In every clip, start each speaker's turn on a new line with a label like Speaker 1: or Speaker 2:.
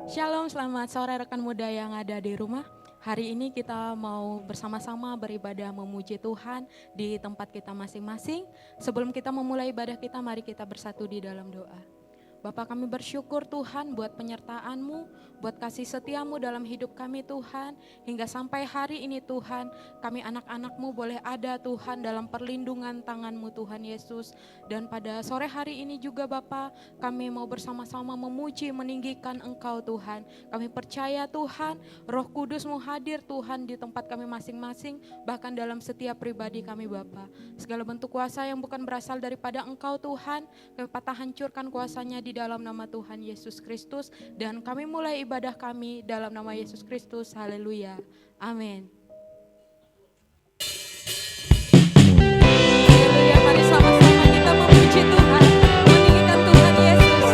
Speaker 1: Shalom, selamat sore rekan muda yang ada di rumah. Hari ini kita mau bersama-sama beribadah memuji Tuhan di tempat kita masing-masing. Sebelum kita memulai ibadah kita, mari kita bersatu di dalam doa. Bapa, kami bersyukur Tuhan buat penyertaan-Mu, buat kasih setia-Mu dalam hidup kami Tuhan. Hingga sampai hari ini Tuhan, kami anak-anak-Mu boleh ada Tuhan dalam perlindungan tangan-Mu Tuhan Yesus. Dan pada sore hari ini juga Bapa, kami mau bersama-sama memuji, meninggikan Engkau Tuhan. Kami percaya Tuhan, Roh Kudus-Mu hadir Tuhan di tempat kami masing-masing, bahkan dalam setiap pribadi kami Bapa. Segala bentuk kuasa yang bukan berasal daripada Engkau Tuhan, kami patah hancurkan kuasanya di dalam nama Tuhan Yesus Kristus, dan kami mulai ibadah kami dalam nama Yesus Kristus. Haleluya. Amin. Haleluya, mari sama-sama kita memuji Tuhan, meninggikan Tuhan Yesus.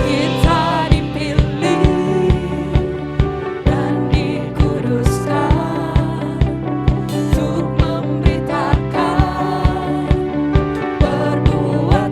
Speaker 1: Kita dipilih dan dikuduskan untuk memberitakan perbuatan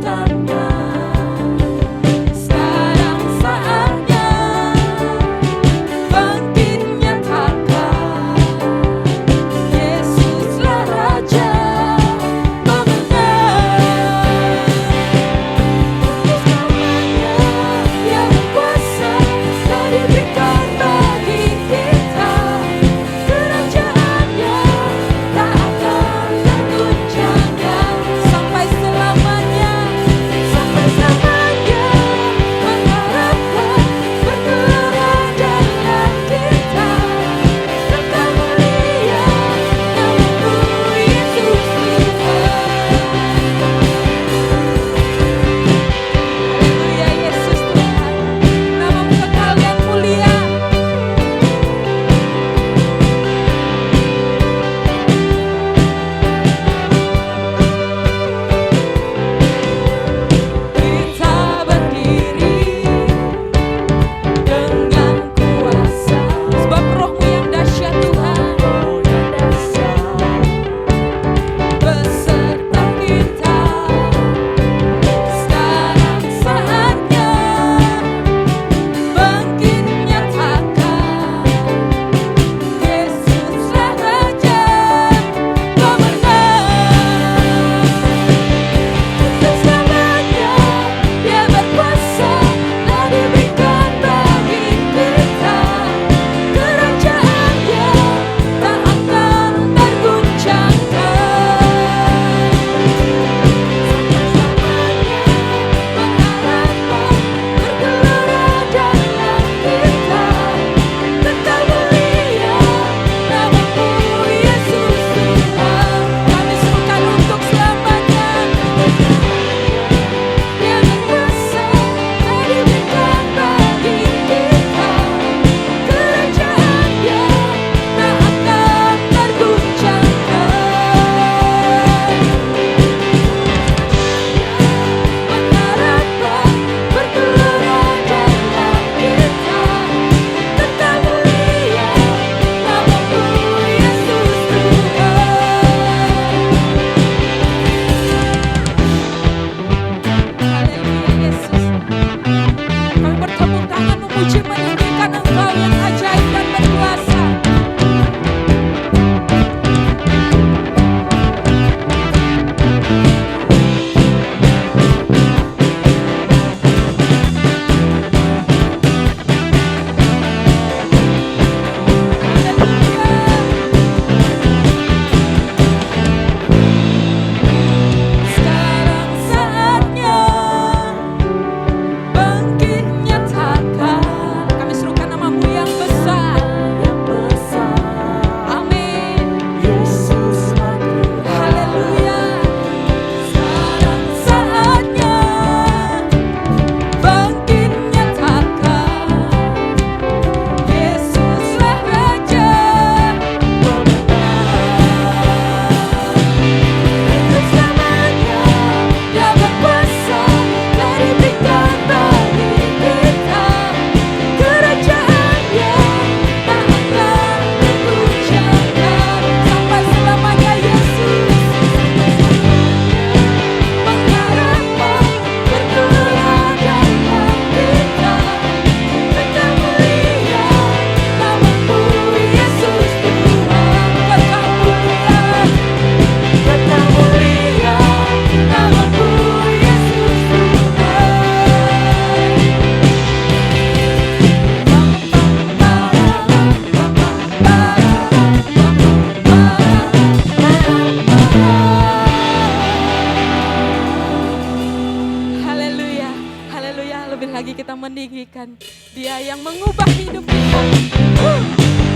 Speaker 1: meninggikan. Dia yang mengubah hidup kita.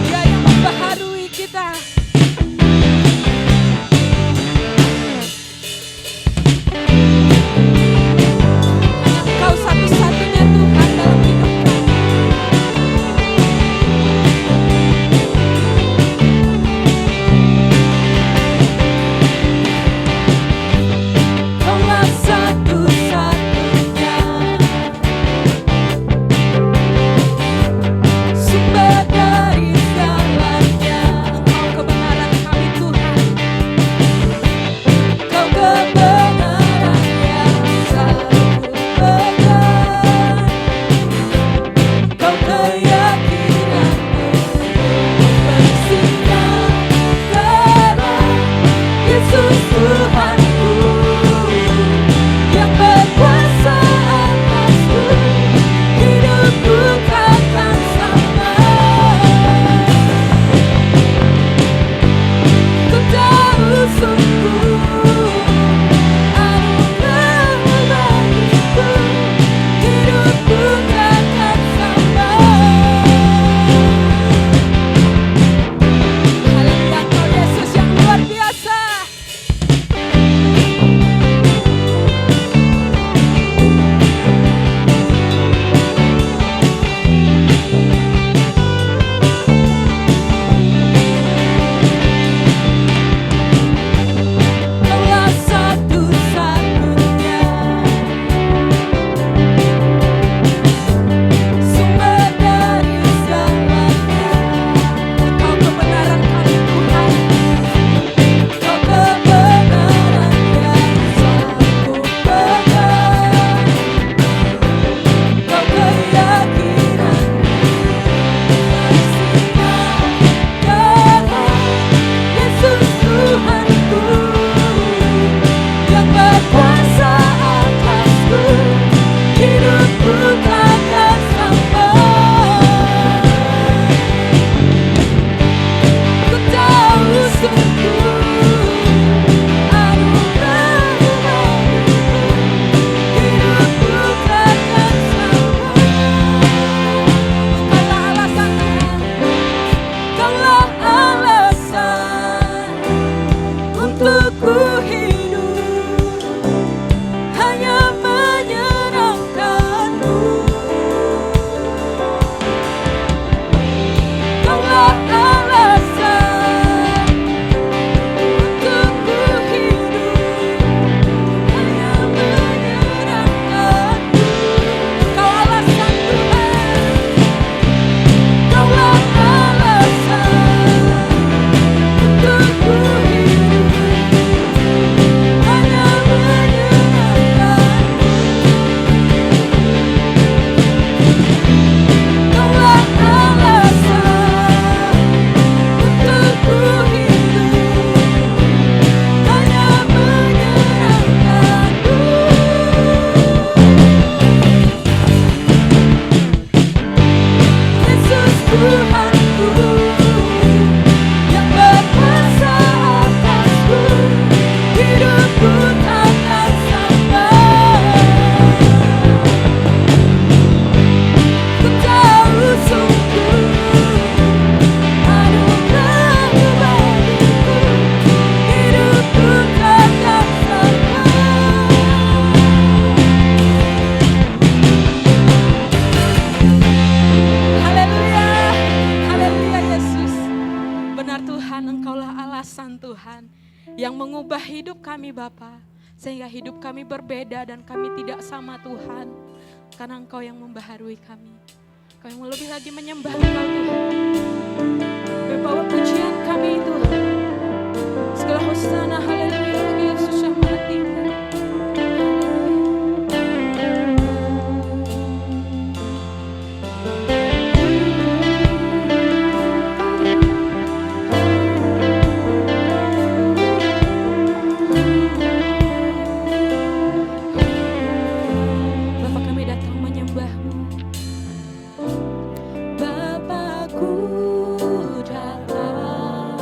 Speaker 1: Dia yang membaharui kita. Hanya Engkau satu-satunya Tuhan dalam hidup kami. Kaulah satu-satunya sumber dari segalanya. Engkau kebenaran kami Tuhan. Kau kebenaran yang selalu benar. Kau keyakinanmu bersinar terang. Yesus Tuhanku yang berkuasa atasku, hidupku takkan sama. Ku tahu sungguh anugerah bagiku, hidupku takkan sama. Haleluya, Engkau Yesus yang luar biasa. Kaulah satu-satunya sumber dari segalanya. Engkau kebenaran kami Tuhan. Kau kebenaran yang selalu benar. Kau keyakinan bersinar terang. Yesus Tuhanku yang berkuasa atasku, hidupku takkan sama. Ku tahu sungguh anugerah bagiku, hidupku takkan sama. Engkaulah alasan Tuhan. Kaulah alasan untukku hidup, hanya menyenangkan-Mu. Kaulah alasan untukku hidup, hanya menyenangkan-Mu. Engkau alasan Tuhan. Kaulah alasan untukku hidup, hanya menyenangkan-Mu. Kaulah alasan untukku hidup, hanya menyenangkan-Mu. Yesus Tuhanku yang berkuasa atasku, hidupku takkan sama. Ku tahu sungguh anugerah bagiku, hidupku takkan sama. Haleluya, haleluya Yesus. Benar Tuhan, Engkaulah alasan Tuhan yang mengubah hidup kami Bapa, sehingga hidup kami berbeda dan kami tidak sama Tuhan. Karena Engkau yang membaharui kami. Engkau yang lebih lagi menyembah Engkau Tuhan. Berbawa pujian kami Tuhan. Segala hosana, haleluya bagi Yesus yang Maha Tinggi. Bapa, kami datang menyembah-Mu. Bapakku datang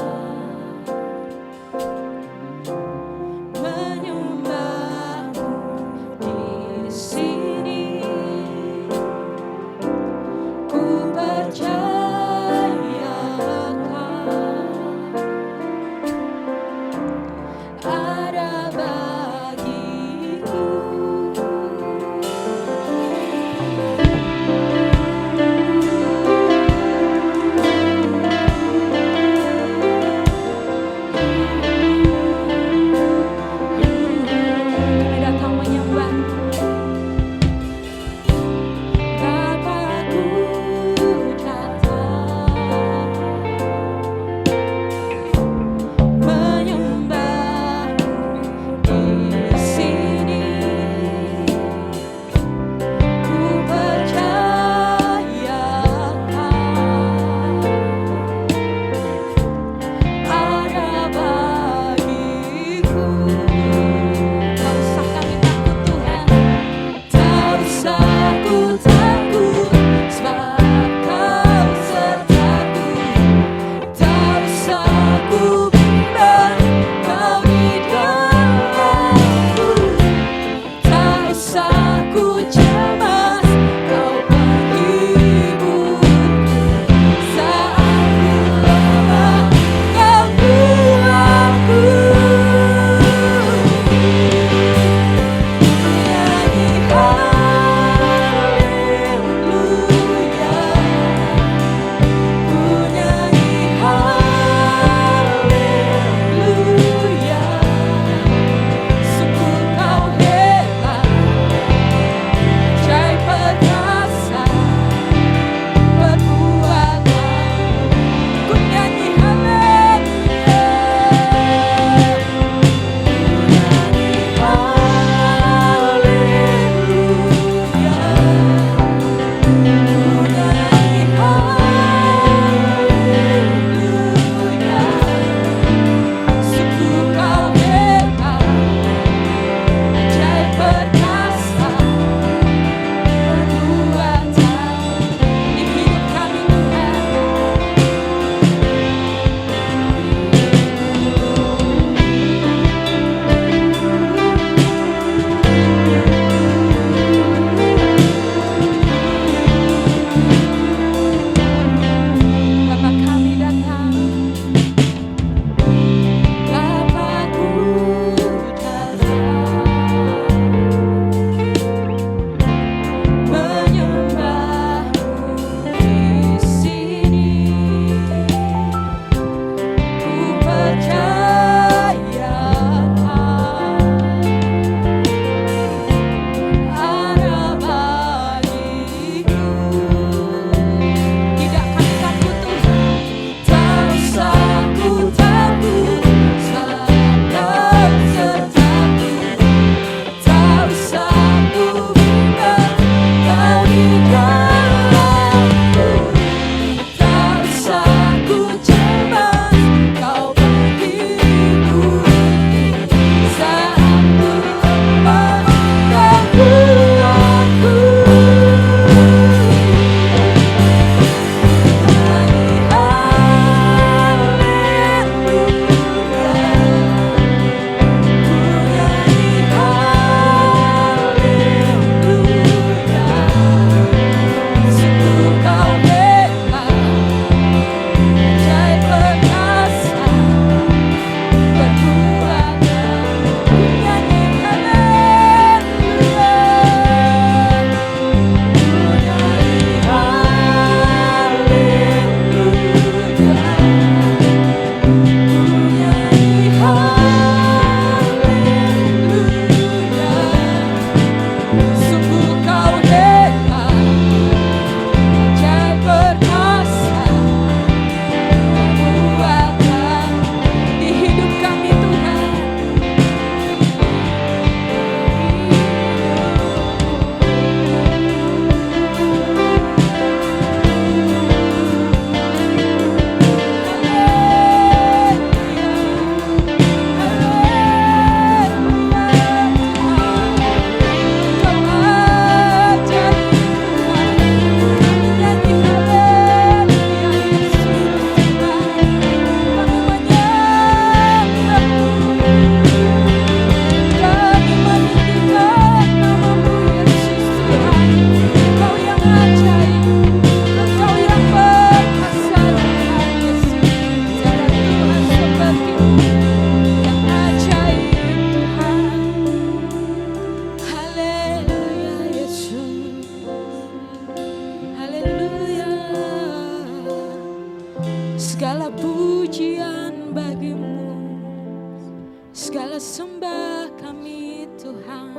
Speaker 1: Segala sembah kami Tuhan,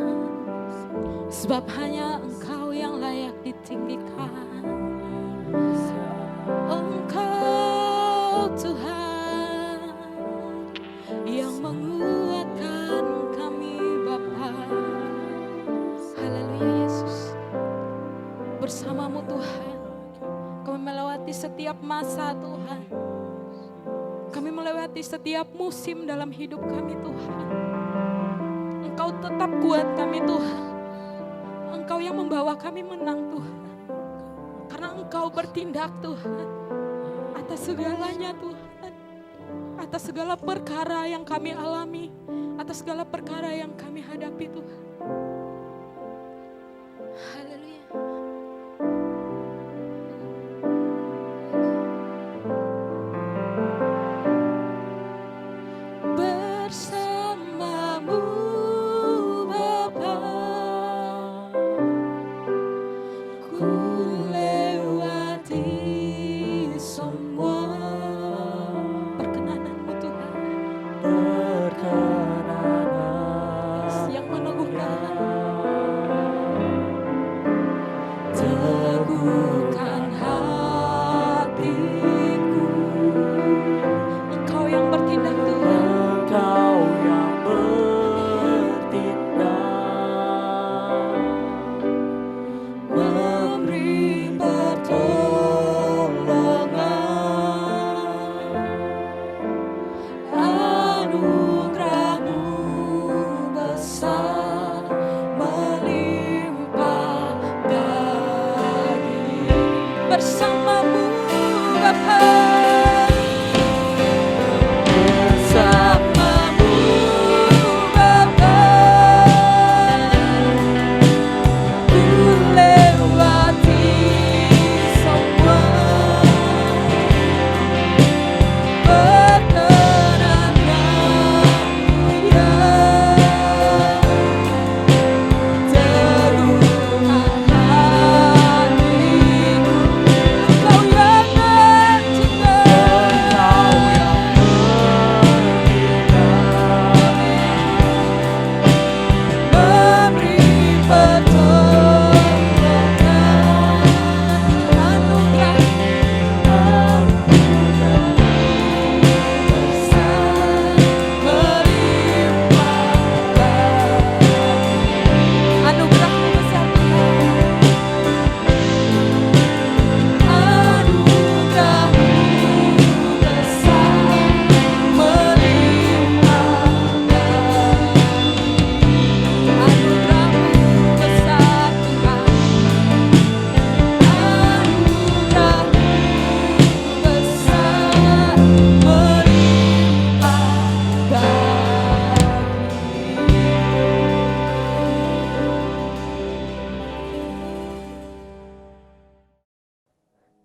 Speaker 1: sebab hanya Engkau yang layak ditinggikan. Engkau Tuhan yang menguatkan kami Bapa. Haleluya Yesus. Bersamamu Tuhan, kami melewati setiap masa Tuhan. Kami melewati setiap musim dalam hidup kami Tuhan. Engkau tetap kuat kami Tuhan. Engkau yang membawa kami menang Tuhan. Karena Engkau bertindak Tuhan atas segalanya Tuhan. Atas segala perkara yang kami alami. Atas segala perkara yang kami hadapi Tuhan. Haleluya. Bersamamu Bapa, ku lewati semua perkenananmu Tuhan. Yang meneguhkan, teguhkan hatiku. Engkau yang bertindak Tuhan.
Speaker 2: Engkau yang bertindak,
Speaker 1: Memberi pertolongan, anugerah-Mu besar melimpah bagi. Bersamamu Bapa, bersamamu Bapa, ku lewati semua perkenananmu ya. Teguhkan hatiku. Engkau yang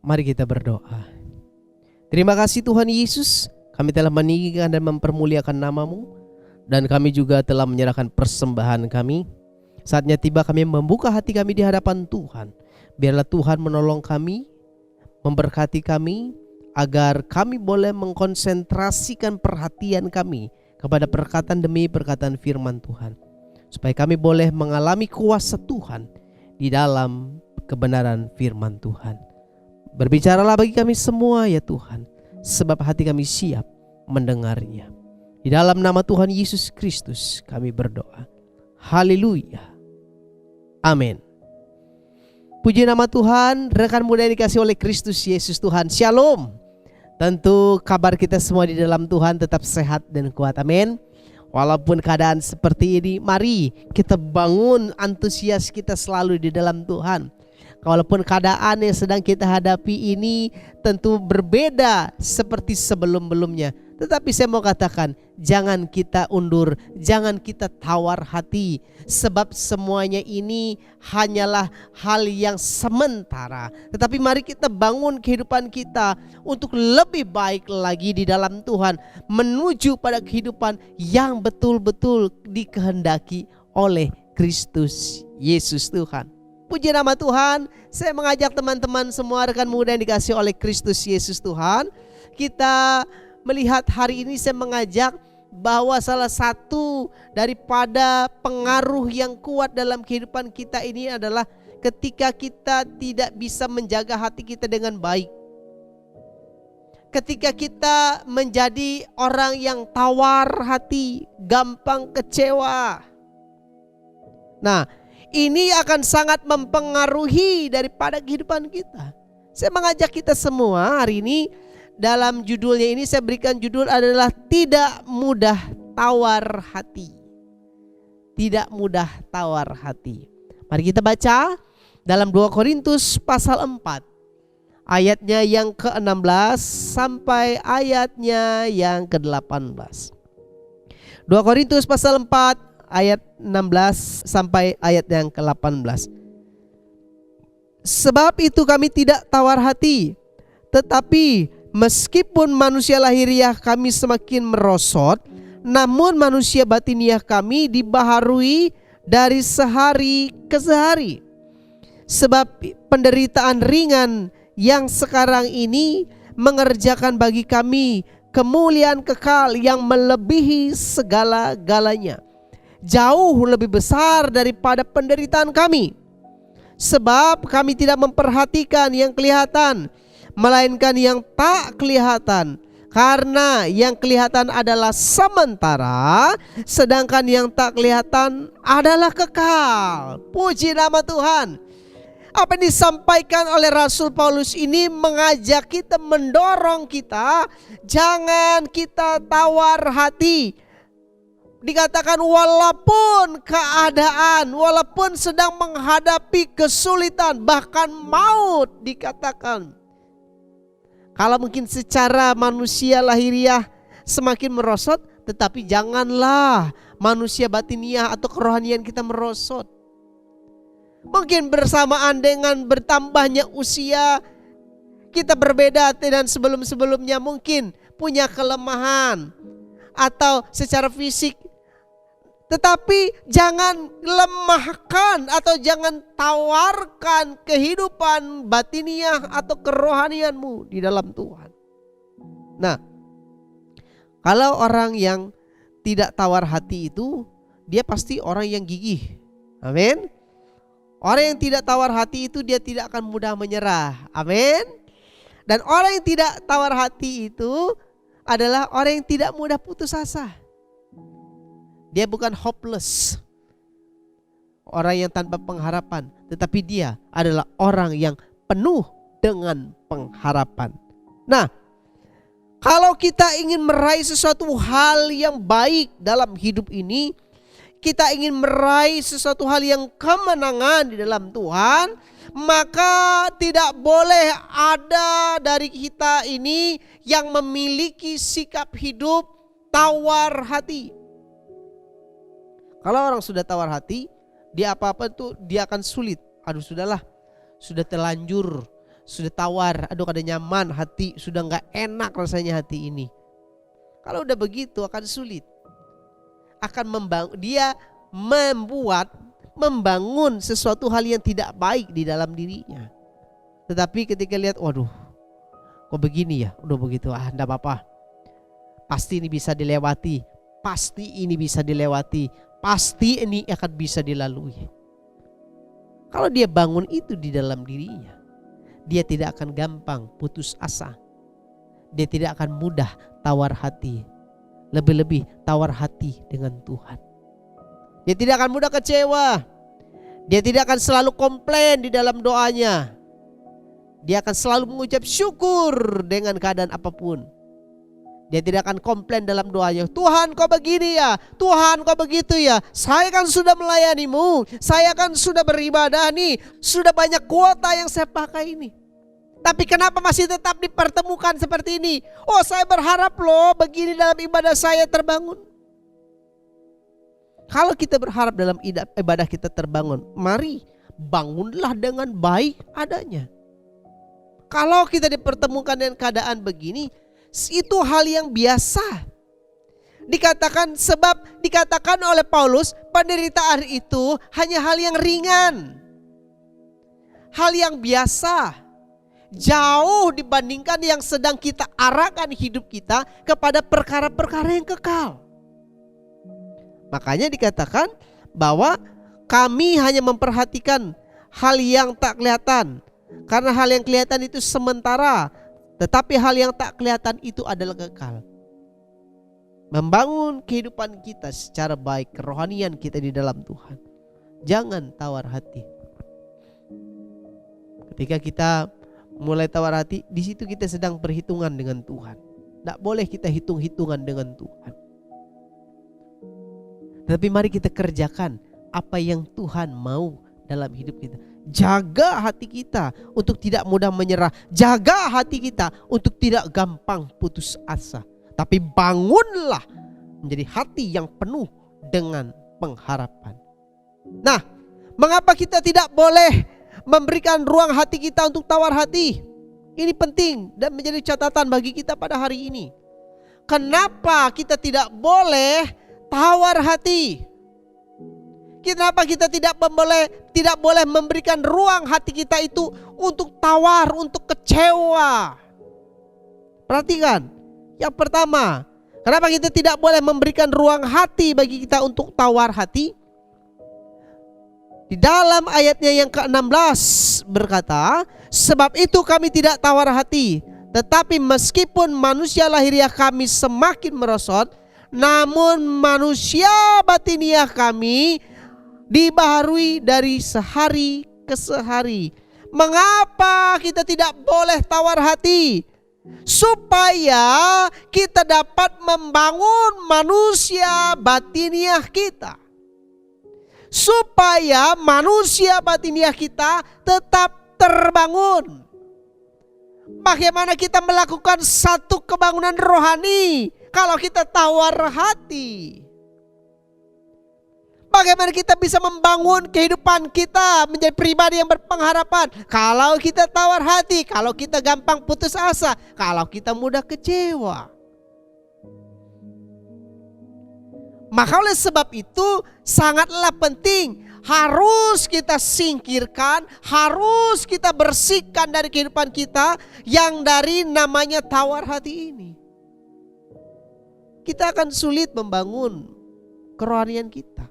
Speaker 3: Mari kita berdoa. Terima kasih Tuhan Yesus, kami telah meninggikan dan mempermuliakan nama-Mu, dan kami juga telah menyerahkan persembahan kami. Saatnya tiba kami membuka hati kami di hadapan Tuhan. Biarlah Tuhan menolong kami, memberkati kami, agar kami boleh mengkonsentrasikan perhatian kami kepada perkataan demi perkataan firman Tuhan, supaya kami boleh mengalami kuasa Tuhan di dalam kebenaran firman Tuhan. Berbicaralah bagi kami semua ya Tuhan, sebab hati kami siap mendengarnya. Di dalam nama Tuhan Yesus Kristus kami berdoa. Haleluya. Amin. Puji nama Tuhan. Rekan muda yang dikasih oleh Kristus Yesus Tuhan, Shalom. Tentu kabar kita semua di dalam Tuhan tetap sehat dan kuat. Amin. Walaupun keadaan seperti ini, mari kita bangun antusias kita selalu di dalam Tuhan. Walaupun keadaan yang sedang kita hadapi ini tentu berbeda seperti sebelum-belumnya, tetapi saya mau katakan, jangan kita undur, jangan kita tawar hati, sebab semuanya ini hanyalah hal yang sementara. Tetapi mari kita bangun kehidupan kita untuk lebih baik lagi di dalam Tuhan, menuju pada kehidupan yang betul-betul dikehendaki oleh Kristus Yesus Tuhan. Puji nama Tuhan. Saya mengajak teman-teman semua rekan muda yang dikasih oleh Kristus Yesus Tuhan, kita melihat hari ini saya mengajak bahwa salah satu daripada pengaruh yang kuat dalam kehidupan kita ini adalah ketika kita tidak bisa menjaga hati kita dengan baik. Ketika kita menjadi orang yang tawar hati, gampang kecewa. Nah, ini akan sangat mempengaruhi daripada kehidupan kita. Saya mengajak kita semua hari ini, dalam judulnya ini saya berikan judul adalah tidak mudah tawar hati. Tidak mudah tawar hati. Mari kita baca dalam 2 Korintus pasal 4. Ayatnya yang ke-16 sampai ayatnya yang ke-18. 2 Korintus pasal 4 ayat 16 sampai ayat yang ke-18. Sebab itu kami tidak tawar hati, tetapi meskipun manusia lahiriah kami semakin merosot, namun manusia batiniah kami dibaharui dari sehari ke sehari. Sebab penderitaan ringan yang sekarang ini mengerjakan bagi kami kemuliaan kekal yang melebihi segala-galanya, jauh lebih besar daripada penderitaan kami. Sebab kami tidak memperhatikan yang kelihatan, melainkan yang tak kelihatan. Karena yang kelihatan adalah sementara, sedangkan yang tak kelihatan adalah kekal. Puji nama Tuhan. Apa yang disampaikan oleh Rasul Paulus ini mengajak kita, mendorong kita, jangan kita tawar hati. Dikatakan walaupun keadaan, walaupun sedang menghadapi kesulitan, bahkan maut dikatakan. Kalau mungkin secara manusia lahiriah semakin merosot, tetapi janganlah manusia batiniah atau kerohanian kita merosot. Mungkin bersamaan dengan bertambahnya usia, kita berbeda dengan sebelum-sebelumnya, mungkin punya kelemahan atau secara fisik. Tetapi jangan lemahkan atau jangan tawarkan kehidupan batiniah atau kerohanianmu di dalam Tuhan. Nah, kalau orang yang tidak tawar hati itu, dia pasti orang yang gigih. Amin. Orang yang tidak tawar hati itu dia tidak akan mudah menyerah. Amin. Dan orang yang tidak tawar hati itu adalah orang yang tidak mudah putus asa. Dia bukan hopeless, orang yang tanpa pengharapan, tetapi dia adalah orang yang penuh dengan pengharapan. Nah, kalau kita ingin meraih sesuatu hal yang baik dalam hidup ini, kita ingin meraih sesuatu hal yang kemenangan di dalam Tuhan, maka tidak boleh ada dari kita ini yang memiliki sikap hidup tawar hati. Kalau orang sudah tawar hati, dia apa-apa tuh dia akan sulit. Aduh sudahlah, sudah terlanjur, sudah tawar, aduh kada nyaman hati, sudah gak enak rasanya hati ini. Kalau udah begitu akan sulit. Dia membangun sesuatu hal yang tidak baik di dalam dirinya. Tetapi ketika lihat, waduh, kok begini ya, udah begitu, enggak apa-apa. Pasti ini bisa dilewati, pasti ini bisa dilewati, pasti ini akan bisa dilalui. Kalau dia bangun itu di dalam dirinya, dia tidak akan gampang putus asa. Dia tidak akan mudah tawar hati. Lebih-lebih tawar hati dengan Tuhan. Dia tidak akan mudah kecewa. Dia tidak akan selalu komplain di dalam doanya. Dia akan selalu mengucap syukur dengan keadaan apapun. Dia tidak akan komplain dalam doanya. Tuhan kau begini ya, Tuhan kau begitu ya. Saya kan sudah melayanimu, saya kan sudah beribadah nih, sudah banyak kuota yang saya pakai ini. Tapi kenapa masih tetap dipertemukan seperti ini? Oh, saya berharap loh begini dalam ibadah saya terbangun. Kalau kita berharap dalam ibadah kita terbangun, mari bangunlah dengan baik adanya. Kalau kita dipertemukan dengan keadaan begini, itu hal yang biasa. Dikatakan oleh Paulus, penderitaan itu hanya hal yang ringan. Hal yang biasa. Jauh dibandingkan yang sedang kita arahkan hidup kita kepada perkara-perkara yang kekal. Makanya dikatakan bahwa kami hanya memperhatikan hal yang tak kelihatan. Karena hal yang kelihatan itu sementara, tetapi hal yang tak kelihatan itu adalah kekal. Membangun kehidupan kita secara baik, kerohanian kita di dalam Tuhan. Jangan tawar hati. Ketika kita mulai tawar hati, di situ kita sedang perhitungan dengan Tuhan. Tidak boleh kita hitung-hitungan dengan Tuhan. Tapi mari kita kerjakan apa yang Tuhan mau dalam hidup kita. Jaga hati kita untuk tidak mudah menyerah. Jaga hati kita untuk tidak gampang putus asa. Tapi bangunlah menjadi hati yang penuh dengan pengharapan. Nah, mengapa kita tidak boleh memberikan ruang hati kita untuk tawar hati? Ini penting dan menjadi catatan bagi kita pada hari ini. Kenapa kita tidak boleh tawar hati? Kenapa kita tidak boleh memberikan ruang hati kita itu untuk tawar, untuk kecewa? Perhatikan, yang pertama, kenapa kita tidak boleh memberikan ruang hati bagi kita untuk tawar hati? Di dalam ayatnya yang ke-16 berkata, sebab itu kami tidak tawar hati, tetapi meskipun manusia lahiriah kami semakin merosot, namun manusia batiniah kami dibaharui dari sehari ke sehari. Mengapa kita tidak boleh tawar hati? Supaya kita dapat membangun manusia batiniah kita. Supaya manusia batiniah kita tetap terbangun. Bagaimana kita melakukan satu kebangunan rohani kalau kita tawar hati? Bagaimana kita bisa membangun kehidupan kita menjadi pribadi yang berpengharapan kalau kita tawar hati, kalau kita gampang putus asa, kalau kita mudah kecewa? Maka oleh sebab itu sangatlah penting, harus kita singkirkan, harus kita bersihkan dari kehidupan kita yang dari namanya tawar hati ini. Kita akan sulit membangun kerohanian kita.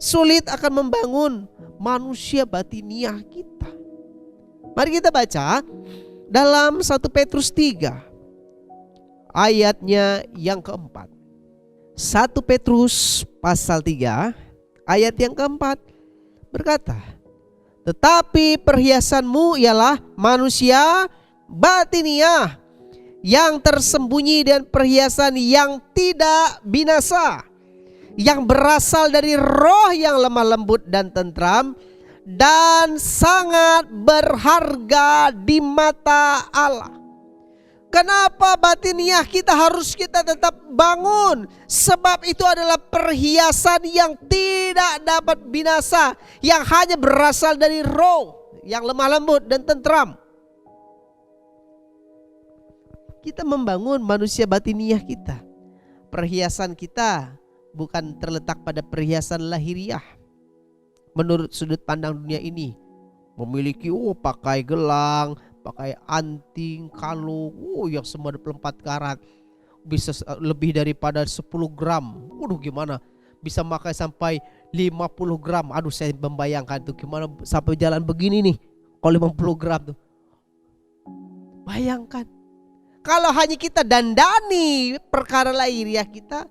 Speaker 3: Sulit akan membangun manusia batiniah kita. Mari kita baca dalam 1 Petrus 3 ayatnya yang keempat. 1 Petrus pasal 3 ayat yang keempat berkata, tetapi perhiasanmu ialah manusia batiniah yang tersembunyi dan perhiasan yang tidak binasa, yang berasal dari roh yang lemah lembut dan tentram dan sangat berharga di mata Allah. Kenapa batiniah kita harus kita tetap bangun? Sebab itu adalah perhiasan yang tidak dapat binasa, yang hanya berasal dari roh yang lemah lembut dan tentram. Kita membangun manusia batiniah kita. Perhiasan kita bukan terletak pada perhiasan lahiriah. Menurut sudut pandang dunia ini, memiliki pakai gelang, pakai anting, kalung, yang semua 24 karat, bisa lebih daripada 10 gram. Waduh, gimana bisa pakai sampai 50 gram? Aduh, saya membayangkan tuh gimana sampai jalan begini nih kalau 50 gram tuh. Bayangkan kalau hanya kita dandani perkara lahiriah kita,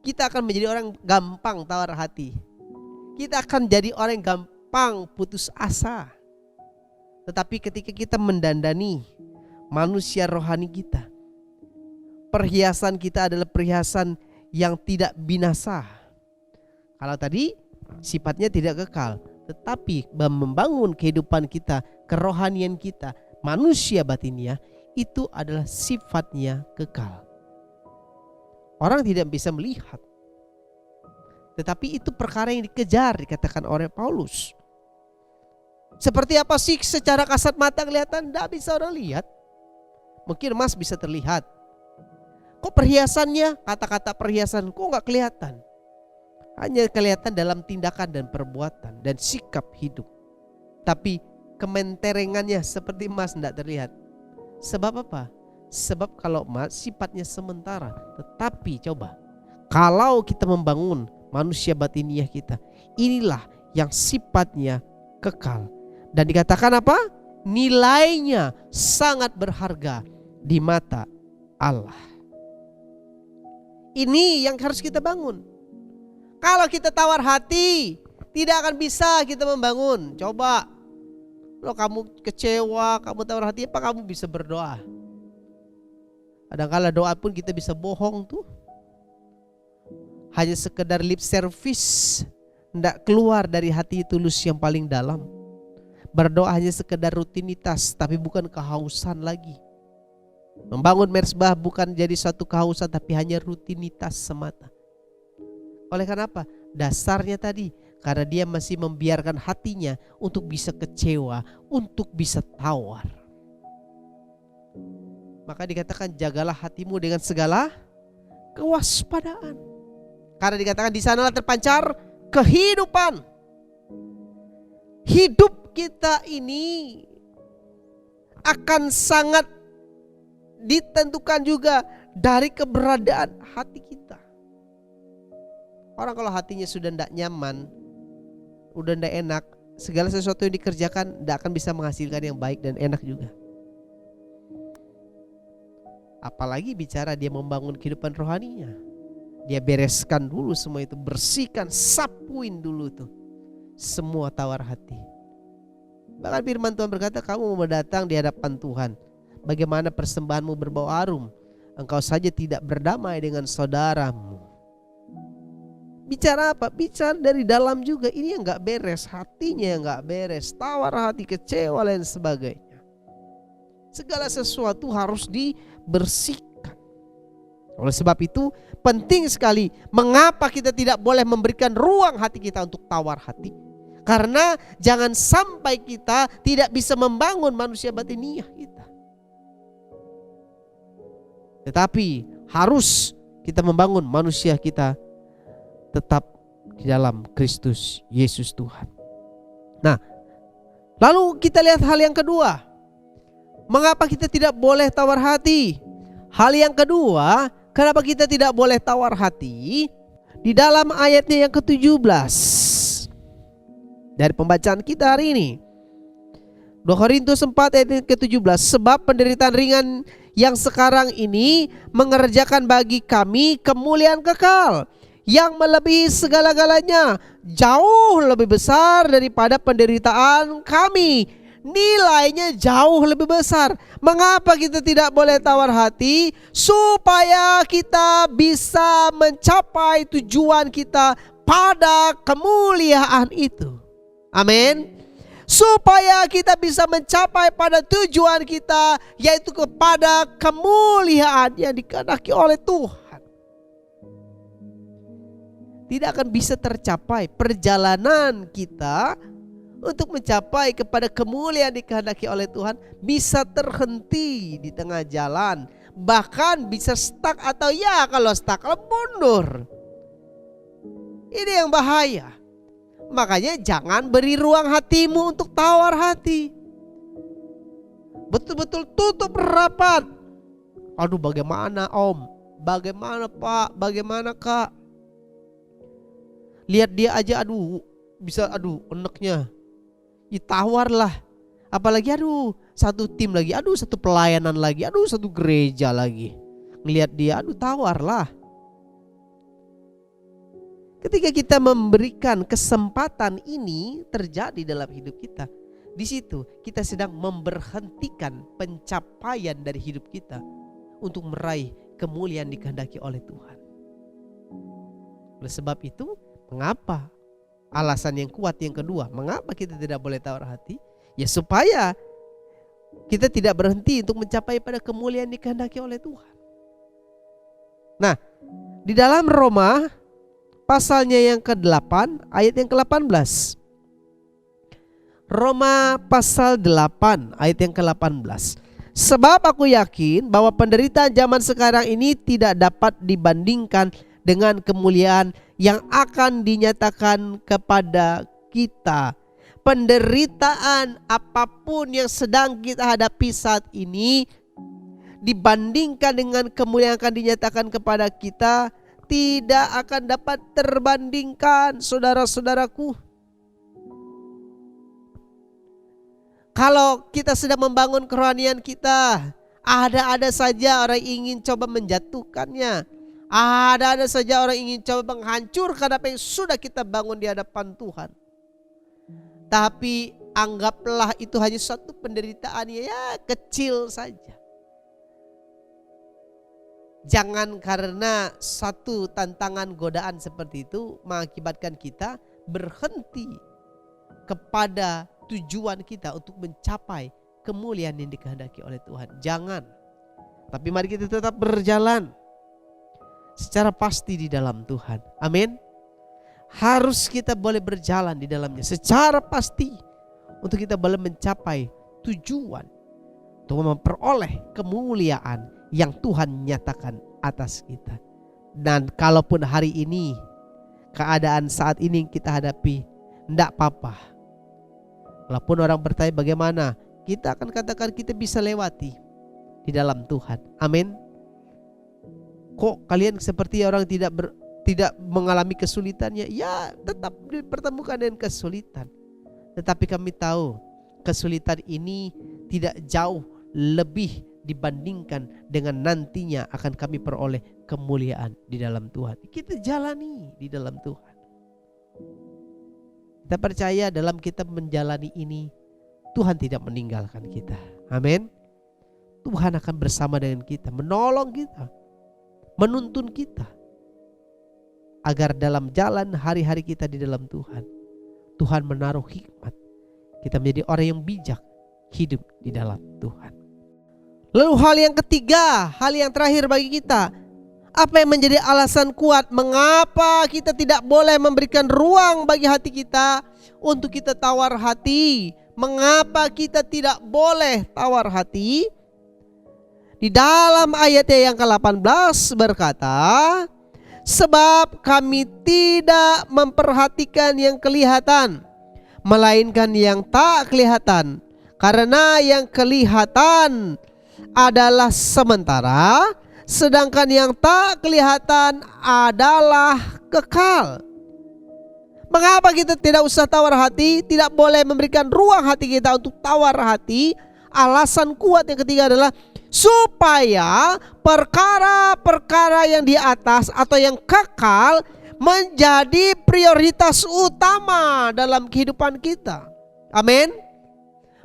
Speaker 3: kita akan menjadi orang gampang tawar hati. Kita akan jadi orang yang gampang putus asa. Tetapi ketika kita mendandani manusia rohani kita, perhiasan kita adalah perhiasan yang tidak binasa. Kalau tadi sifatnya tidak kekal, tetapi membangun kehidupan kita, kerohanian kita, manusia batiniah, itu adalah sifatnya kekal. Orang tidak bisa melihat, tetapi itu perkara yang dikejar, dikatakan oleh Paulus. Seperti apa sih secara kasat mata kelihatan? Tidak bisa orang lihat. Mungkin emas bisa terlihat. Kok perhiasannya, kata-kata perhiasan kok gak kelihatan? Hanya kelihatan dalam tindakan dan perbuatan dan sikap hidup. Tapi kementerengannya seperti emas tidak terlihat. Sebab apa? Sebab kalau emas sifatnya sementara. Tetapi coba, Kalau kita membangun manusia batiniah kita, inilah yang sifatnya kekal. Dan dikatakan apa? Nilainya sangat berharga di mata Allah. Ini yang harus kita bangun. Kalau kita tawar hati, tidak akan bisa kita membangun. Coba, kalau kamu kecewa, kamu tawar hati, apa kamu bisa berdoa? Kadang-kala doa pun kita bisa bohong tuh. Hanya sekedar lip service, tidak keluar dari hati tulus yang paling dalam. Berdoa hanya sekedar rutinitas, tapi bukan kehausan lagi. Membangun mezbah bukan jadi satu kehausan, tapi hanya rutinitas semata. Oleh karena apa? Dasarnya tadi, karena dia masih membiarkan hatinya untuk bisa kecewa, untuk bisa tawar. Maka dikatakan jagalah hatimu dengan segala kewaspadaan. Karena dikatakan di sanalah terpancar kehidupan. Hidup kita ini akan sangat ditentukan juga dari keberadaan hati kita. Orang kalau hatinya sudah tidak nyaman, udah tidak enak, segala sesuatu yang dikerjakan tidak akan bisa menghasilkan yang baik dan enak juga. Apalagi bicara dia membangun kehidupan rohaninya. Dia bereskan dulu semua itu, bersihkan, sapuin dulu tuh semua tawar hati. Bahkan firman Tuhan berkata, kamu mau datang di hadapan Tuhan, bagaimana persembahanmu berbau harum, engkau saja tidak berdamai dengan saudaramu. Bicara apa? Bicara dari dalam juga. Ini yang gak beres, hatinya yang gak beres, tawar hati, kecewa dan sebagainya. Segala sesuatu harus dibersihkan. Oleh sebab itu penting sekali mengapa kita tidak boleh memberikan ruang hati kita untuk tawar hati. Karena jangan sampai kita tidak bisa membangun manusia batiniah kita. Tetapi harus kita membangun manusia kita tetap di dalam Kristus Yesus Tuhan. Nah, lalu kita lihat hal yang kedua. Mengapa kita tidak boleh tawar hati? Hal yang kedua, kenapa kita tidak boleh tawar hati? Di dalam ayatnya yang ke-17 dari pembacaan kita hari ini, 2 Korintus 4 ayat ke-17, sebab penderitaan ringan yang sekarang ini mengerjakan bagi kami kemuliaan kekal yang melebihi segala-galanya, jauh lebih besar daripada penderitaan kami. Nilainya jauh lebih besar. Mengapa kita tidak boleh tawar hati? Supaya kita bisa mencapai tujuan kita pada kemuliaan itu. Amin. Supaya kita bisa mencapai pada tujuan kita, yaitu kepada kemuliaan yang dikehendaki oleh Tuhan. Tidak akan bisa tercapai perjalanan kita untuk mencapai kepada kemuliaan dikehendaki oleh Tuhan, bisa terhenti di tengah jalan, bahkan bisa stuck, atau ya kalau stuck mundur. Ini yang bahaya. Makanya jangan beri ruang hatimu untuk tawar hati. Betul-betul tutup rapat. Aduh, bagaimana om? Bagaimana pak? Bagaimana kak? Lihat dia aja, aduh bisa, aduh enaknya. Tawarlah. Apalagi aduh satu tim lagi, aduh satu pelayanan lagi, aduh satu gereja lagi. Ngelihat dia, aduh tawarlah. Ketika kita memberikan kesempatan ini terjadi dalam hidup kita, di situ kita sedang memberhentikan pencapaian dari hidup kita untuk meraih kemuliaan dikehendaki oleh Tuhan. Oleh sebab itu, mengapa? Alasan yang kuat yang kedua, mengapa kita tidak boleh tawar hati? Ya supaya kita tidak berhenti untuk mencapai pada kemuliaan dikehendaki oleh Tuhan. Nah, di dalam Roma pasalnya yang ke-8 ayat yang ke-18. Roma pasal 8 ayat yang ke-18. Sebab aku yakin bahwa penderitaan zaman sekarang ini tidak dapat dibandingkan dengan kemuliaan yang akan dinyatakan kepada kita. Penderitaan apapun yang sedang kita hadapi saat ini dibandingkan dengan kemuliaan yang akan dinyatakan kepada kita tidak akan dapat terbandingkan, saudara-saudaraku. Kalau kita sedang membangun kerohanian kita, ada saja orang ingin coba menjatuhkannya. Ada saja orang ingin coba menghancurkan apa yang sudah kita bangun di hadapan Tuhan. Tapi anggaplah itu hanya suatu penderitaan ya kecil saja. Jangan karena satu tantangan godaan seperti itu mengakibatkan kita berhenti kepada tujuan kita untuk mencapai kemuliaan yang dikehendaki oleh Tuhan. Jangan. Tapi mari kita tetap berjalan secara pasti di dalam Tuhan. Amin. Harus kita boleh berjalan di dalamnya secara pasti untuk kita boleh mencapai tujuan untuk memperoleh kemuliaan yang Tuhan nyatakan atas kita. Dan kalaupun hari ini keadaan saat ini yang kita hadapi, enggak apa-apa. Walaupun orang bertanya bagaimana, kita akan katakan kita bisa lewati di dalam Tuhan. Amin. Kok kalian seperti orang tidak mengalami kesulitannya? Ya, tetap dipertemukan dengan kesulitan. Tetapi kami tahu kesulitan ini tidak jauh lebih dibandingkan dengan nantinya akan kami peroleh kemuliaan di dalam Tuhan. Kita jalani di dalam Tuhan. Kita percaya dalam kita menjalani ini, Tuhan tidak meninggalkan kita. Amin. Tuhan akan bersama dengan kita, menolong kita, menuntun kita, agar dalam jalan hari-hari kita di dalam Tuhan, Tuhan menaruh hikmat. Kita menjadi orang yang bijak, hidup di dalam Tuhan. Lalu hal yang ketiga, hal yang terakhir bagi kita, apa yang menjadi alasan kuat mengapa kita tidak boleh memberikan ruang bagi hati kita untuk kita tawar hati? Mengapa kita tidak boleh tawar hati? Di dalam ayatnya yang ke-18 berkata, sebab kami tidak memperhatikan yang kelihatan, melainkan yang tak kelihatan. Karena yang kelihatan adalah sementara, sedangkan yang tak kelihatan adalah kekal. Mengapa kita tidak usah tawar hati, tidak boleh memberikan ruang hati kita untuk tawar hati? Alasan kuat yang ketiga adalah supaya perkara-perkara yang di atas atau yang kekal menjadi prioritas utama dalam kehidupan kita. Amin.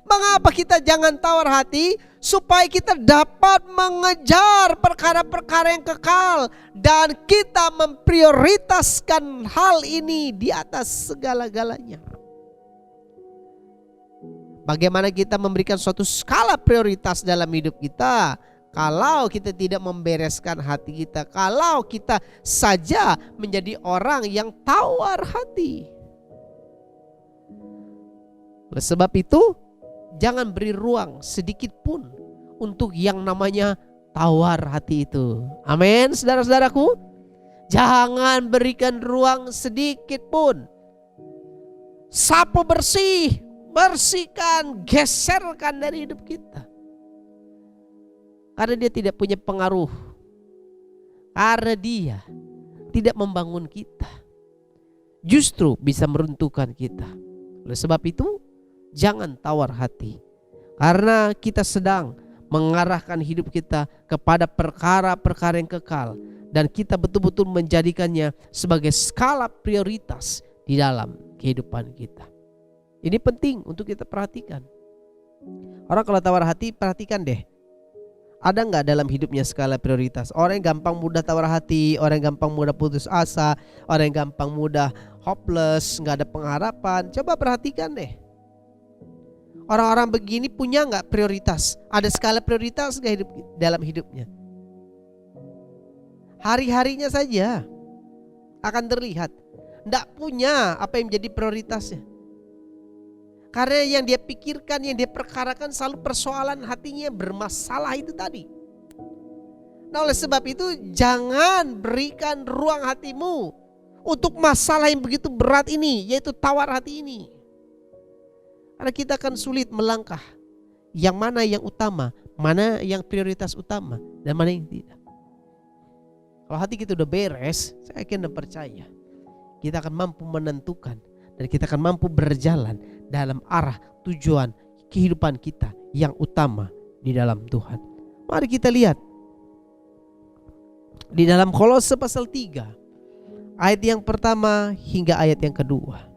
Speaker 3: Mengapa kita jangan tawar hati? Supaya kita dapat mengejar perkara-perkara yang kekal dan kita memprioritaskan hal ini di atas segala-galanya. Bagaimana kita memberikan suatu skala prioritas dalam hidup kita kalau kita tidak membereskan hati kita, kalau kita saja menjadi orang yang tawar hati. Oleh sebab itu, jangan beri ruang sedikit pun untuk yang namanya tawar hati itu. Amin, saudara-saudaraku. Jangan berikan ruang sedikit pun. Sapu bersih, bersihkan, geserkan dari hidup kita. Karena dia tidak punya pengaruh. Karena dia tidak membangun kita. Justru bisa meruntuhkan kita. Oleh sebab itu, jangan tawar hati. Karena kita sedang mengarahkan hidup kita kepada perkara-perkara yang kekal. Dan kita betul-betul menjadikannya sebagai skala prioritas di dalam kehidupan kita. Ini penting untuk kita perhatikan. Orang kalau tawar hati, perhatikan deh. Ada nggak dalam hidupnya skala prioritas? Orang yang gampang mudah tawar hati, orang yang gampang mudah putus asa, orang yang gampang mudah hopeless, nggak ada pengharapan. Coba perhatikan deh. Orang-orang begini punya nggak prioritas? Ada skala prioritas nggak dalam hidupnya? Hari-harinya saja akan terlihat. Nggak punya apa yang menjadi prioritasnya. Karena yang dia pikirkan, yang dia perkarakan selalu persoalan hatinya bermasalah itu tadi. Nah, oleh sebab itu jangan berikan ruang hatimu untuk masalah yang begitu berat ini, yaitu tawar hati ini. Karena kita akan sulit melangkah. Yang mana yang utama, mana yang prioritas utama, dan mana yang tidak. Kalau hati kita udah beres, saya yakin dan percaya kita akan mampu menentukan dan kita akan mampu berjalan dalam arah tujuan kehidupan kita yang utama di dalam Tuhan. Mari kita lihat di dalam Kolose pasal 3 ayat yang pertama hingga ayat yang kedua.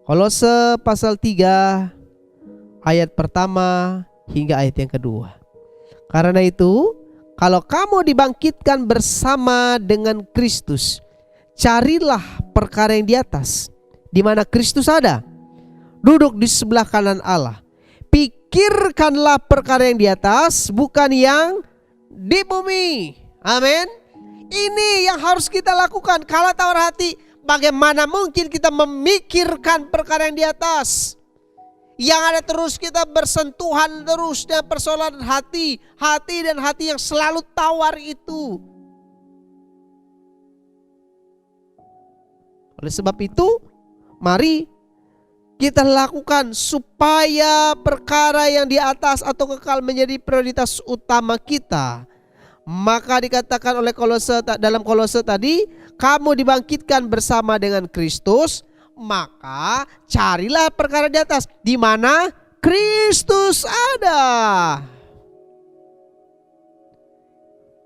Speaker 3: Kolose pasal 3 ayat pertama hingga ayat yang kedua. Karena itu, kalau kamu dibangkitkan bersama dengan Kristus, carilah perkara yang di atas, di mana Kristus ada, duduk di sebelah kanan Allah. Pikirkanlah perkara yang di atas, bukan yang di bumi. Amin. Ini yang harus kita lakukan. Kalau tawar hati, bagaimana mungkin kita memikirkan perkara yang di atas? Yang ada terus kita bersentuhan terus dengan persoalan hati dan hati yang selalu tawar itu. Oleh sebab itu, mari kita lakukan supaya perkara yang di atas atau kekal menjadi prioritas utama kita. Maka dikatakan oleh dalam Kolose tadi, kamu dibangkitkan bersama dengan Kristus, maka carilah perkara di atas, di mana Kristus ada.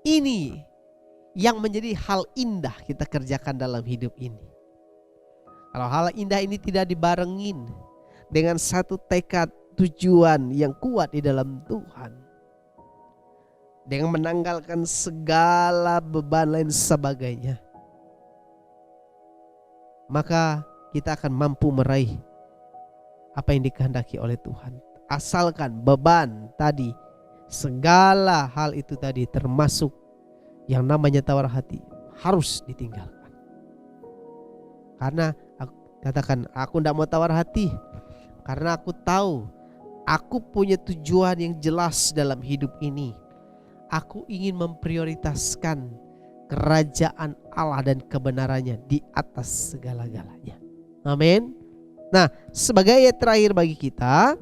Speaker 3: Ini yang menjadi hal indah kita kerjakan dalam hidup ini. Kalau hal indah ini tidak dibarengin dengan satu tekad tujuan yang kuat di dalam Tuhan, dengan menanggalkan segala beban lain sebagainya, maka kita akan mampu meraih apa yang dikehendaki oleh Tuhan. Asalkan beban tadi, segala hal itu tadi, termasuk yang namanya tawar hati, harus ditinggalkan. Karena katakan, aku tidak mau tawar hati, karena aku tahu aku punya tujuan yang jelas dalam hidup ini. Aku ingin memprioritaskan kerajaan Allah dan kebenarannya di atas segala-galanya. Amin. Nah, sebagai ayat terakhir bagi kita,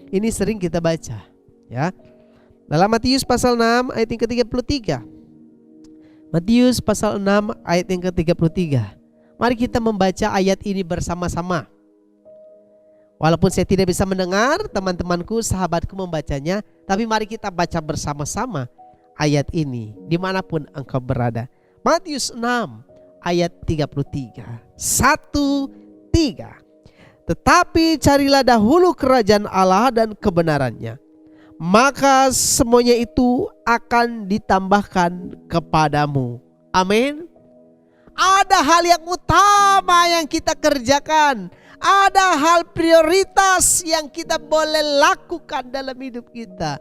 Speaker 3: ini sering kita baca, ya. Dalam Matius pasal 6 ayat yang ke-33. Matius pasal 6 ayat yang ke-33. Mari kita membaca ayat ini bersama-sama. Walaupun saya tidak bisa mendengar teman-temanku, sahabatku membacanya, tapi mari kita baca bersama-sama ayat ini dimanapun engkau berada. Matius 6 ayat 33. 1-3. Tetapi carilah dahulu kerajaan Allah dan kebenarannya, maka semuanya itu akan ditambahkan kepadamu. Amin. Ada hal yang utama yang kita kerjakan, ada hal prioritas yang kita boleh lakukan dalam hidup kita.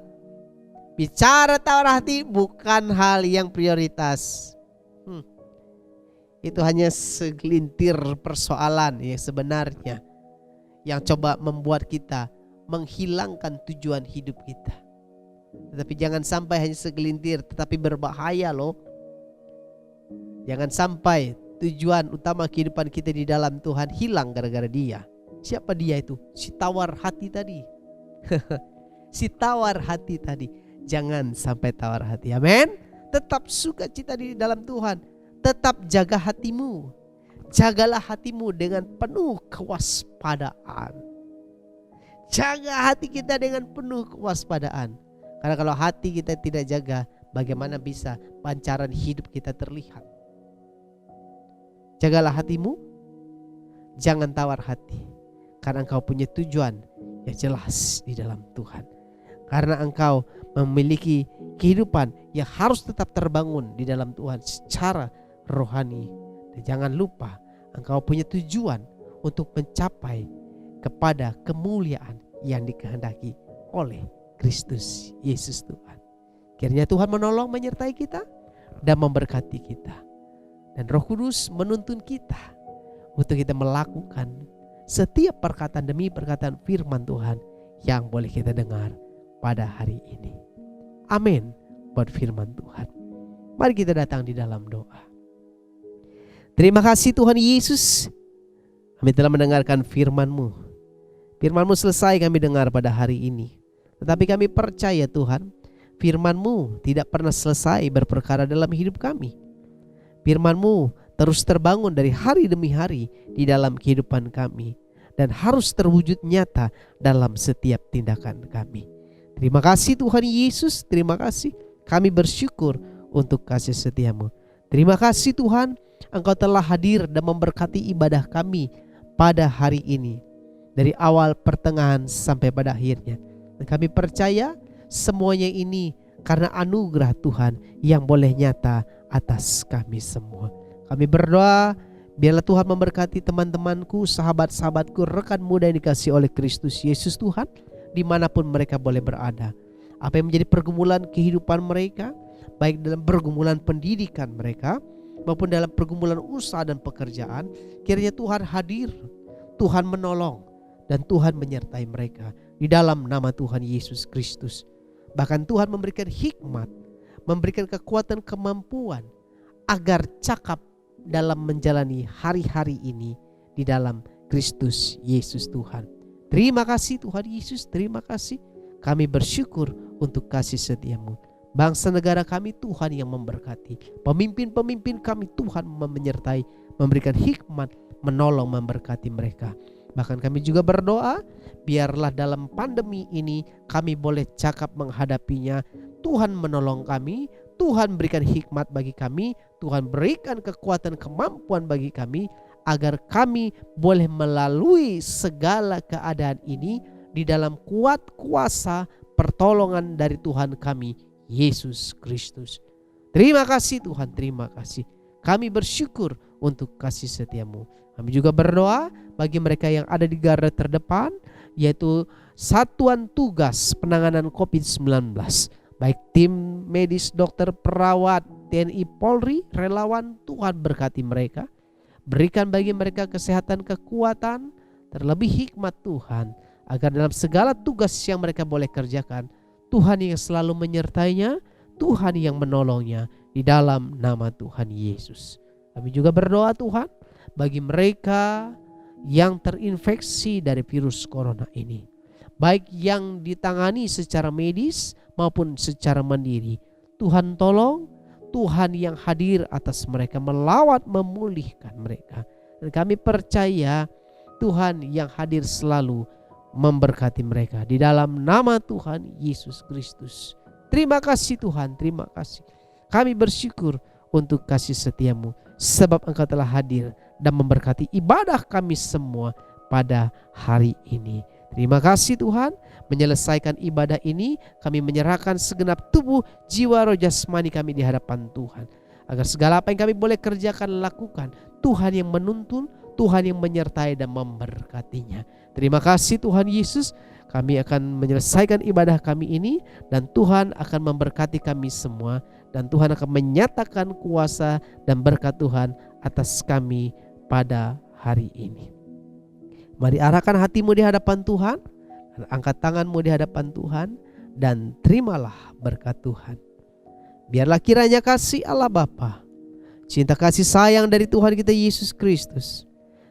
Speaker 3: Bicara tawar hati bukan hal yang prioritas. Itu hanya segelintir persoalan yang sebenarnya yang coba membuat kita menghilangkan tujuan hidup kita. Tetapi jangan sampai hanya segelintir, tetapi berbahaya loh. Jangan sampai tujuan utama kehidupan kita di dalam Tuhan hilang gara-gara dia. Siapa dia itu? Si tawar hati tadi. Si tawar hati tadi. Jangan sampai tawar hati. Amin. Tetap sukacita di dalam Tuhan. Tetap jaga hatimu. Jagalah hatimu dengan penuh kewaspadaan. Jaga hati kita dengan penuh kewaspadaan. Karena kalau hati kita tidak jaga, bagaimana bisa pancaran hidup kita terlihat? Jagalah hatimu. Jangan tawar hati. Karena engkau punya tujuan yang jelas di dalam Tuhan. Karena engkau memiliki kehidupan yang harus tetap terbangun di dalam Tuhan secara rohani. Dan jangan lupa engkau punya tujuan untuk mencapai kepada kemuliaan yang dikehendaki oleh Kristus Yesus Tuhan. Kiranya Tuhan menolong menyertai kita dan memberkati kita. Dan Roh Kudus menuntun kita untuk kita melakukan setiap perkataan demi perkataan firman Tuhan yang boleh kita dengar pada hari ini. Amin buat firman Tuhan. Mari kita datang di dalam doa. Terima kasih Tuhan Yesus, kami telah mendengarkan firman-Mu. Firman-Mu selesai kami dengar pada hari ini. Tetapi kami percaya Tuhan, firman-Mu tidak pernah selesai berperkara dalam hidup kami. Firman-Mu terus terbangun dari hari demi hari di dalam kehidupan kami dan harus terwujud nyata dalam setiap tindakan kami. Terima kasih Tuhan Yesus, terima kasih. Kami bersyukur untuk kasih setia-Mu. Terima kasih Tuhan, Engkau telah hadir dan memberkati ibadah kami pada hari ini, dari awal, pertengahan, sampai pada akhirnya. Dan kami percaya semuanya ini karena anugerah Tuhan yang boleh nyata atas kami semua. Kami berdoa, biarlah Tuhan memberkati teman-temanku, sahabat-sahabatku, rekan muda yang dikasihi oleh Kristus Yesus Tuhan, dimanapun mereka boleh berada. Apa yang menjadi pergumulan kehidupan mereka, baik dalam pergumulan pendidikan mereka maupun dalam pergumulan usaha dan pekerjaan, kiranya Tuhan hadir, Tuhan menolong, dan Tuhan menyertai mereka di dalam nama Tuhan Yesus Kristus. Bahkan Tuhan memberikan hikmat, memberikan kekuatan, kemampuan agar cakap dalam menjalani hari-hari ini di dalam Kristus Yesus Tuhan. Terima kasih Tuhan Yesus, terima kasih. Kami bersyukur untuk kasih setia-Mu. Bangsa negara kami Tuhan yang memberkati. Pemimpin-pemimpin kami Tuhan menyertai, memberikan hikmat, menolong, memberkati mereka. Bahkan kami juga berdoa, biarlah dalam pandemi ini kami boleh cakap menghadapinya. Tuhan menolong kami, Tuhan berikan hikmat bagi kami, Tuhan berikan kekuatan, kemampuan bagi kami, agar kami boleh melalui segala keadaan ini di dalam kuat kuasa pertolongan dari Tuhan kami, Yesus Kristus. Terima kasih Tuhan, terima kasih. Kami bersyukur untuk kasih setia-Mu. Kami juga berdoa bagi mereka yang ada di garda terdepan, yaitu Satuan Tugas Penanganan COVID-19. Baik tim medis, dokter, perawat, TNI, Polri, relawan, Tuhan berkati mereka. Berikan bagi mereka kesehatan, kekuatan, terlebih hikmat Tuhan, agar dalam segala tugas yang mereka boleh kerjakan, Tuhan yang selalu menyertainya, Tuhan yang menolongnya di dalam nama Tuhan Yesus. Kami juga berdoa Tuhan bagi mereka yang terinfeksi dari virus corona ini, baik yang ditangani secara medis maupun secara mandiri. Tuhan tolong, Tuhan yang hadir atas mereka, melawat, memulihkan mereka. Dan kami percaya Tuhan yang hadir selalu memberkati mereka di dalam nama Tuhan Yesus Kristus. Terima kasih Tuhan, terima kasih. Kami bersyukur untuk kasih setia-Mu, sebab Engkau telah hadir dan memberkati ibadah kami semua pada hari ini. Terima kasih Tuhan, menyelesaikan ibadah ini kami menyerahkan segenap tubuh, jiwa, roh, jasmani kami di hadapan Tuhan, agar segala apa yang kami boleh kerjakan, lakukan, Tuhan yang menuntun, Tuhan yang menyertai dan memberkatinya. Terima kasih Tuhan Yesus, kami akan menyelesaikan ibadah kami ini, dan Tuhan akan memberkati kami semua, dan Tuhan akan menyatakan kuasa dan berkat Tuhan atas kami pada hari ini. Mari arahkan hatimu di hadapan Tuhan, dan angkat tanganmu di hadapan Tuhan, dan terimalah berkat Tuhan. Biarlah kiranya kasih Allah Bapa, cinta kasih sayang dari Tuhan kita Yesus Kristus,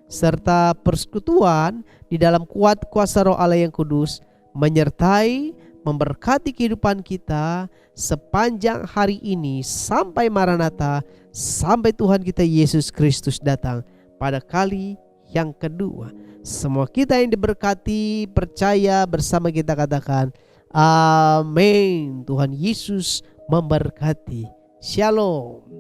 Speaker 3: serta persekutuan di dalam kuat kuasa Roh Allah yang kudus menyertai, memberkati kehidupan kita sepanjang hari ini sampai Maranatha, sampai Tuhan kita Yesus Kristus datang pada kali yang kedua. Semua kita yang diberkati, percaya bersama kita katakan amin. Tuhan Yesus memberkati. Shalom.